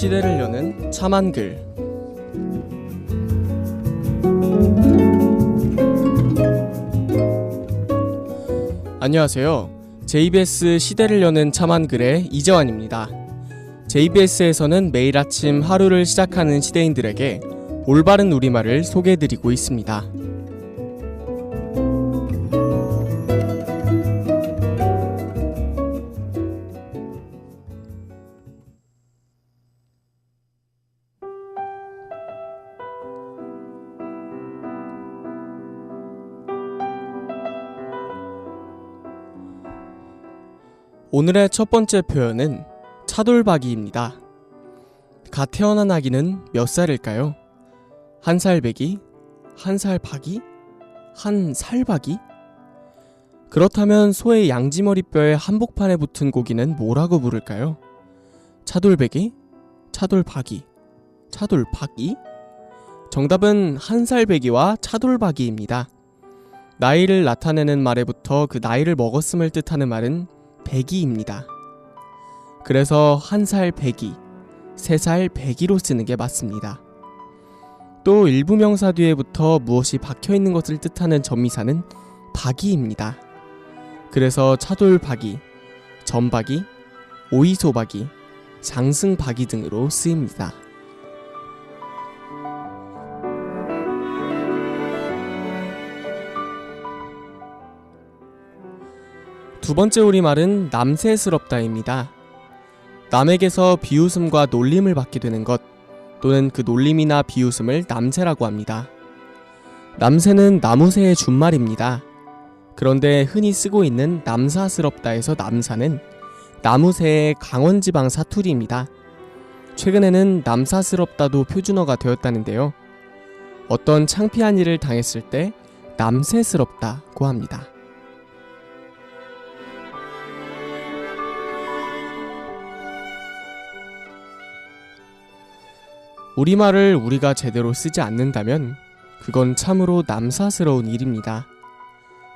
시대를 여는 참한 글. 안녕하세요. JBS 시대를 여는 참한 글의 이재환입니다. JBS에서는 매일 아침 하루를 시작하는 시대인들에게 올바른 우리말을 소개해드리고 있습니다. 오늘의 첫 번째 표현은 차돌박이입니다. 갓 태어난 아기는 몇 살일까요? 한 살 배기? 한 살 박이? 한 살박이? 그렇다면 소의 양지머리뼈의 한복판에 붙은 고기는 뭐라고 부를까요? 차돌배기? 차돌박이? 차돌박이? 정답은 한 살 배기와 차돌박이입니다. 나이를 나타내는 말에부터 그 나이를 먹었음을 뜻하는 말은 배기입니다. 그래서 한 살 배기, 3살 배기로 쓰는 게 맞습니다. 또 일부 명사 뒤에부터 무엇이 박혀있는 것을 뜻하는 전미사는 박이입니다. 그래서 차돌박이, 전박이, 오이소박이, 장승박이 등으로 쓰입니다. 두 번째 우리말은 남새스럽다입니다. 남에게서 비웃음과 놀림을 받게 되는 것, 또는 그 놀림이나 비웃음을 남새라고 합니다. 남새는 나무새의 준말입니다. 그런데 흔히 쓰고 있는 남사스럽다에서 남사는 나무새의 강원지방 사투리입니다. 최근에는 남사스럽다도 표준어가 되었다는데요. 어떤 창피한 일을 당했을 때 남새스럽다고 합니다. 우리말을 우리가 제대로 쓰지 않는다면 그건 참으로 남사스러운 일입니다.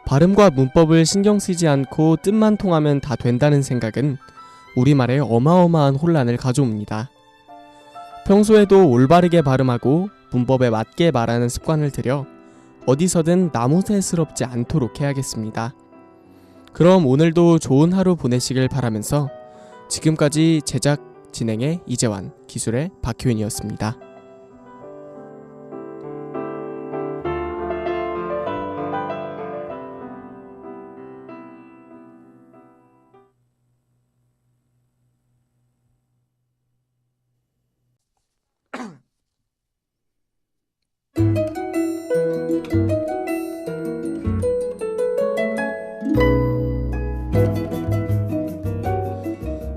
발음과 문법을 신경 쓰지 않고 뜻만 통하면 다 된다는 생각은 우리말에 어마어마한 혼란을 가져옵니다. 평소에도 올바르게 발음하고 문법에 맞게 말하는 습관을 들여 어디서든 나무새스럽지 않도록 해야겠습니다. 그럼 오늘도 좋은 하루 보내시길 바라면서 지금까지 제작 진행의 이재환, 기술의 박효인이었습니다.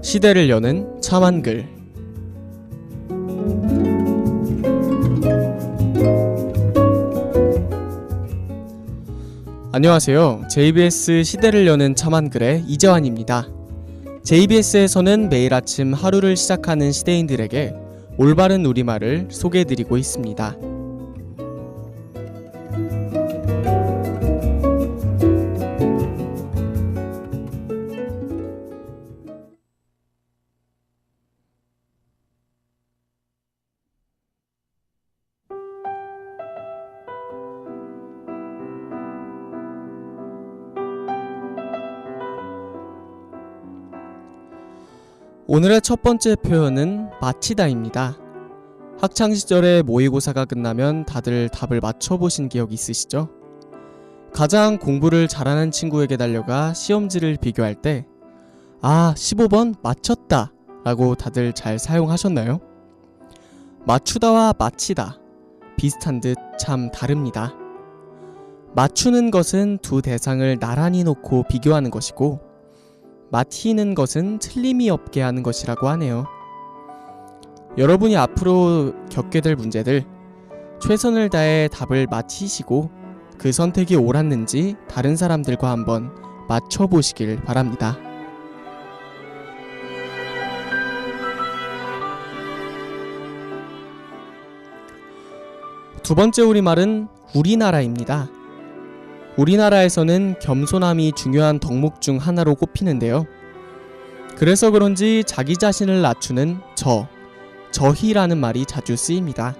시대를 여는 참한 글. 안녕하세요. JBS 시대를 여는 참한 글의 이재환입니다. JBS에서는 매일 아침 하루를 시작하는 시대인들에게 올바른 우리말을 소개해드리고 있습니다. 오늘의 첫 번째 표현은 마치다입니다. 학창시절에 모의고사가 끝나면 다들 답을 맞춰보신 기억 있으시죠? 가장 공부를 잘하는 친구에게 달려가 시험지를 비교할 때 15번 맞췄다 라고 다들 잘 사용하셨나요? 맞추다와 마치다 비슷한 듯 참 다릅니다. 맞추는 것은 두 대상을 나란히 놓고 비교하는 것이고 맞히는 것은 틀림이 없게 하는 것이라고 하네요. 여러분이 앞으로 겪게 될 문제들 최선을 다해 답을 맞히시고 그 선택이 옳았는지 다른 사람들과 한번 맞춰보시길 바랍니다. 두 번째 우리말은 우리나라입니다. 우리나라에서는 겸손함이 중요한 덕목 중 하나로 꼽히는데요. 그래서 그런지 자기 자신을 낮추는 저, 저희라는 말이 자주 쓰입니다.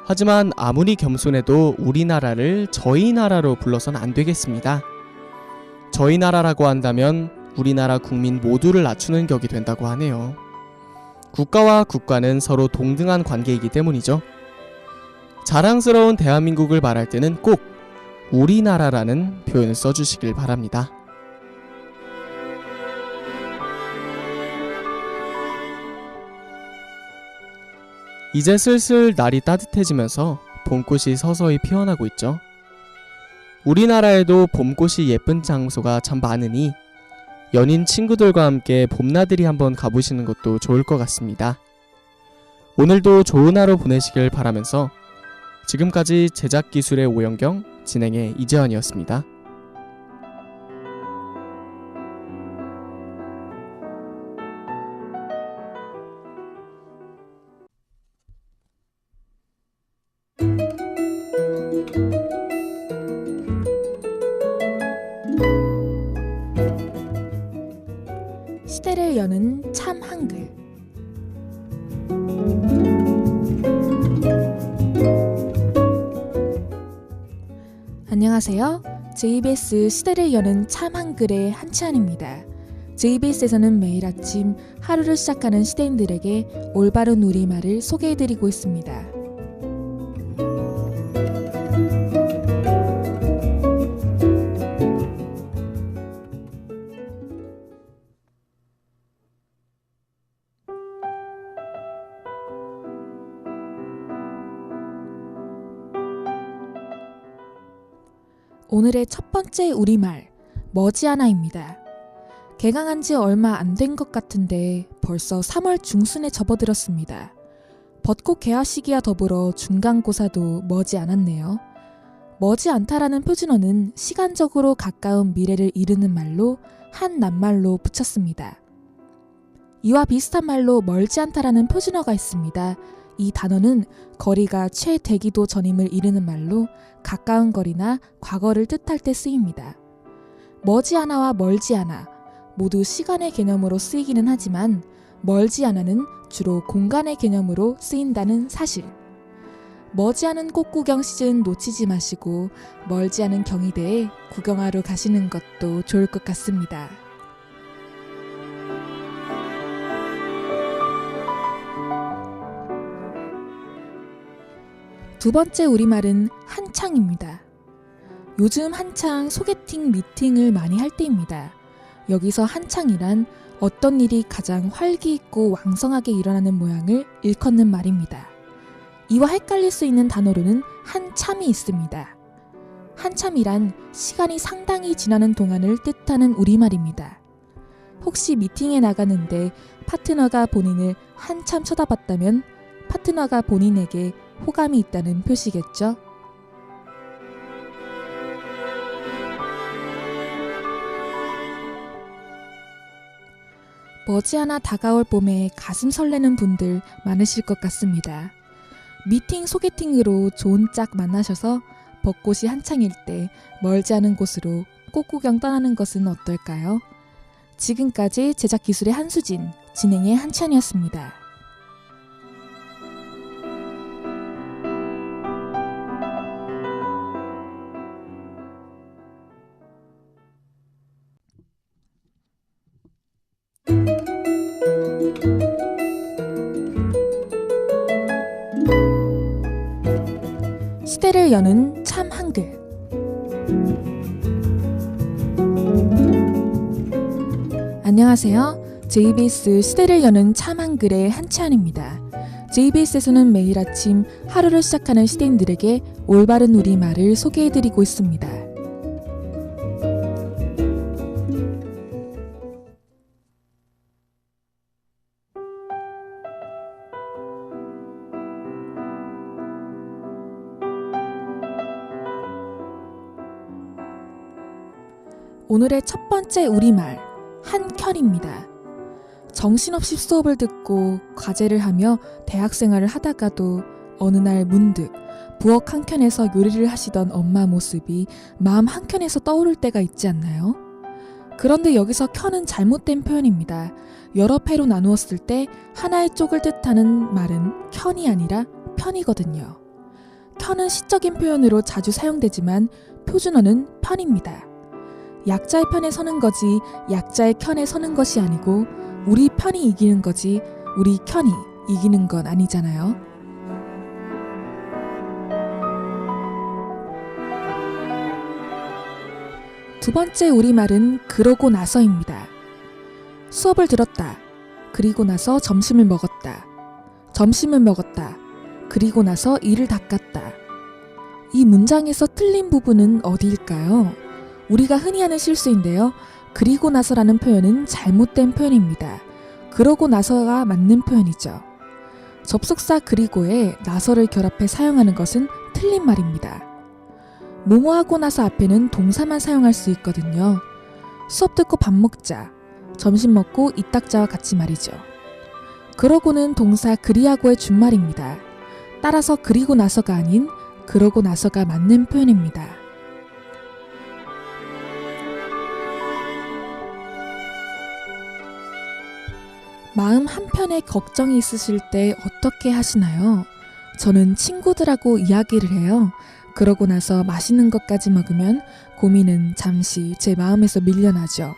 하지만 아무리 겸손해도 우리나라를 저희 나라로 불러선 안 되겠습니다. 저희 나라라고 한다면 우리나라 국민 모두를 낮추는 격이 된다고 하네요. 국가와 국가는 서로 동등한 관계이기 때문이죠. 자랑스러운 대한민국을 말할 때는 꼭 우리나라라는 표현을 써주시길 바랍니다. 이제 슬슬 날이 따뜻해지면서 봄꽃이 서서히 피어나고 있죠. 우리나라에도 봄꽃이 예쁜 장소가 참 많으니 연인 친구들과 함께 봄나들이 한번 가보시는 것도 좋을 것 같습니다. 오늘도 좋은 하루 보내시길 바라면서 지금까지 제작기술의 오영경, 진행의 이재환이었습니다. 시대를 여는 참 한글. 안녕하세요. JBS 시대를 여는 참 한글의 한치환입니다. JBS에서는 매일 아침 하루를 시작하는 시대인들에게 올바른 우리말을 소개해드리고 있습니다. 오늘의 첫 번째 우리말, 머지않아입니다. 개강한 지 얼마 안 된 것 같은데 벌써 3월 중순에 접어들었습니다. 벚꽃 개화 시기와 더불어 중간고사도 머지않았네요. 머지않다라는 표준어는 시간적으로 가까운 미래를 이르는 말로 한 낱말로 붙였습니다. 이와 비슷한 말로 멀지않다라는 표준어가 있습니다. 이 단어는 거리가 최대기도 전임을 이르는 말로 가까운 거리나 과거를 뜻할 때 쓰입니다. 머지않아와 멀지않아 모두 시간의 개념으로 쓰이기는 하지만 멀지않아는 주로 공간의 개념으로 쓰인다는 사실. 머지않은 꽃구경 시즌 놓치지 마시고 멀지않은 경희대에 구경하러 가시는 것도 좋을 것 같습니다. 두 번째 우리말은 한창입니다. 요즘 한창 소개팅 미팅을 많이 할 때입니다. 여기서 한창이란 어떤 일이 가장 활기있고 왕성하게 일어나는 모양을 일컫는 말입니다. 이와 헷갈릴 수 있는 단어로는 한참이 있습니다. 한참이란 시간이 상당히 지나는 동안을 뜻하는 우리말입니다. 혹시 미팅에 나가는데 파트너가 본인을 한참 쳐다봤다면 파트너가 본인에게 호감이 있다는 표시겠죠? 머지않아 다가올 봄에 가슴 설레는 분들 많으실 것 같습니다. 미팅 소개팅으로 좋은 짝 만나셔서 벚꽃이 한창일 때 멀지 않은 곳으로 꽃구경 떠나는 것은 어떨까요? 지금까지 제작기술의 한수진, 진행의 한찬이었습니다. 시대를 여는 참 한글. 안녕하세요. JBS 시대를 여는 참 한글의 한치환입니다. JBS에서는 매일 아침 하루를 시작하는 시대인들에게 올바른 우리말을 소개해드리고 있습니다. 오늘의 첫 번째 우리말, 한켠입니다. 정신없이 수업을 듣고 과제를 하며 대학생활을 하다가도 어느 날 문득 부엌 한켠에서 요리를 하시던 엄마 모습이 마음 한켠에서 떠오를 때가 있지 않나요? 그런데 여기서 켠은 잘못된 표현입니다. 여러 패로 나누었을 때 하나의 쪽을 뜻하는 말은 켠이 아니라 편이거든요. 켠은 시적인 표현으로 자주 사용되지만 표준어는 편입니다. 약자의 편에 서는 거지 약자의 켠에 서는 것이 아니고 우리 편이 이기는 거지 우리 켠이 이기는 건 아니잖아요. 두 번째 우리말은 그러고 나서입니다. 수업을 들었다. 그리고 나서 점심을 먹었다. 점심을 먹었다. 그리고 나서 이를 닦았다. 이 문장에서 틀린 부분은 어디일까요? 우리가 흔히 하는 실수인데요. 그리고 나서라는 표현은 잘못된 표현입니다. 그러고 나서가 맞는 표현이죠. 접속사 그리고에 나서를 결합해 사용하는 것은 틀린 말입니다. 뭐뭐하고 나서 앞에는 동사만 사용할 수 있거든요. 수업 듣고 밥 먹자, 점심 먹고 이 닦자와 같이 말이죠. 그러고는 동사 그리하고의 준말입니다. 따라서 그리고 나서가 아닌 그러고 나서가 맞는 표현입니다. 마음 한편에 걱정이 있으실 때 어떻게 하시나요? 저는 친구들하고 이야기를 해요. 그러고 나서 맛있는 것까지 먹으면 고민은 잠시 제 마음에서 밀려나죠.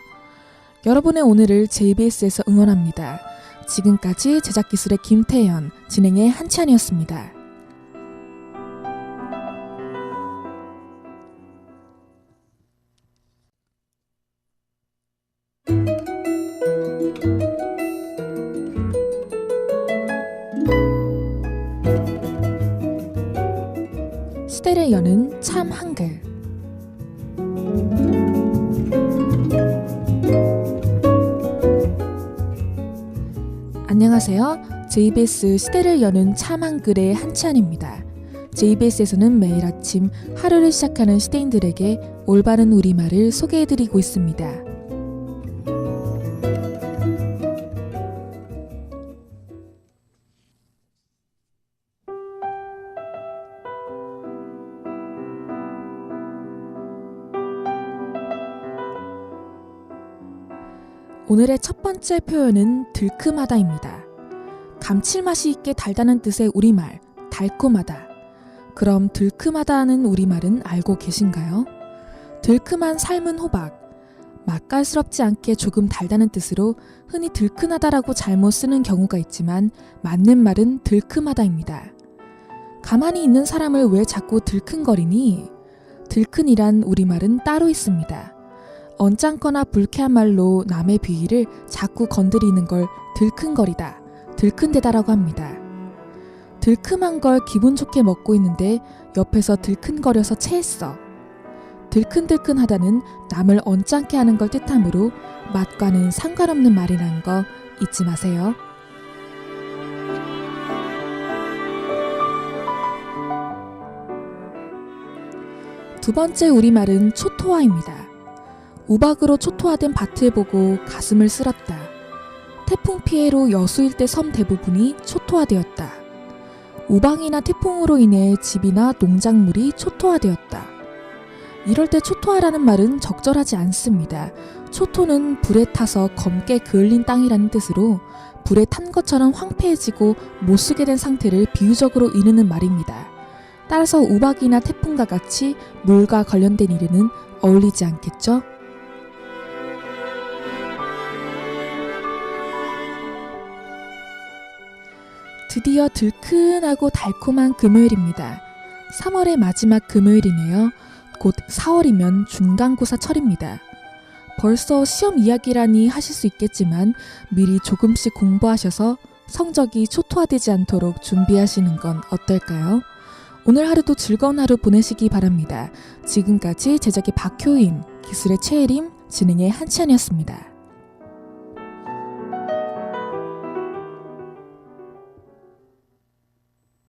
여러분의 오늘을 JBS에서 응원합니다. 지금까지 제작기술의 김태연, 진행의 한치안이었습니다. 시대를 여는 참 한글. 안녕하세요. JBS 시대를 여는 참 한글의 한치안입니다. JBS에서는 매일 아침 하루를 시작하는 시대인들에게 올바른 우리말을 소개해드리고 있습니다. 오늘의 첫 번째 표현은 들큼하다입니다. 감칠맛이 있게 달다는 뜻의 우리말, 달콤하다. 그럼 들큼하다는 우리말은 알고 계신가요? 들큼한 삶은 호박, 맛깔스럽지 않게 조금 달다는 뜻으로 흔히 들큰하다라고 잘못 쓰는 경우가 있지만 맞는 말은 들큼하다입니다. 가만히 있는 사람을 왜 자꾸 들큰거리니? 들큰이란 우리말은 따로 있습니다. 언짢거나 불쾌한 말로 남의 비위를 자꾸 건드리는 걸 들큰거리다, 들큰대다라고 합니다. 들큼한 걸 기분 좋게 먹고 있는데 옆에서 들큰거려서 체했어. 들큰들큰하다는 남을 언짢게 하는 걸 뜻하므로 맛과는 상관없는 말이라는 거 잊지 마세요. 두 번째 우리말은 초토화입니다. 우박으로 초토화된 밭을 보고 가슴을 쓸었다. 태풍 피해로 여수 일대 섬 대부분이 초토화되었다. 우박이나 태풍으로 인해 집이나 농작물이 초토화되었다. 이럴 때 초토화라는 말은 적절하지 않습니다. 초토는 불에 타서 검게 그을린 땅이라는 뜻으로 불에 탄 것처럼 황폐해지고 못쓰게 된 상태를 비유적으로 이르는 말입니다. 따라서 우박이나 태풍과 같이 물과 관련된 이르는 어울리지 않겠죠? 드디어 들큰하고 달콤한 금요일입니다. 3월의 마지막 금요일이네요. 곧 4월이면 중간고사철입니다. 벌써 시험 이야기라니 하실 수 있겠지만 미리 조금씩 공부하셔서 성적이 초토화되지 않도록 준비하시는 건 어떨까요? 오늘 하루도 즐거운 하루 보내시기 바랍니다. 지금까지 제작의 박효인, 기술의 최혜림, 진행의 한치안이었습니다.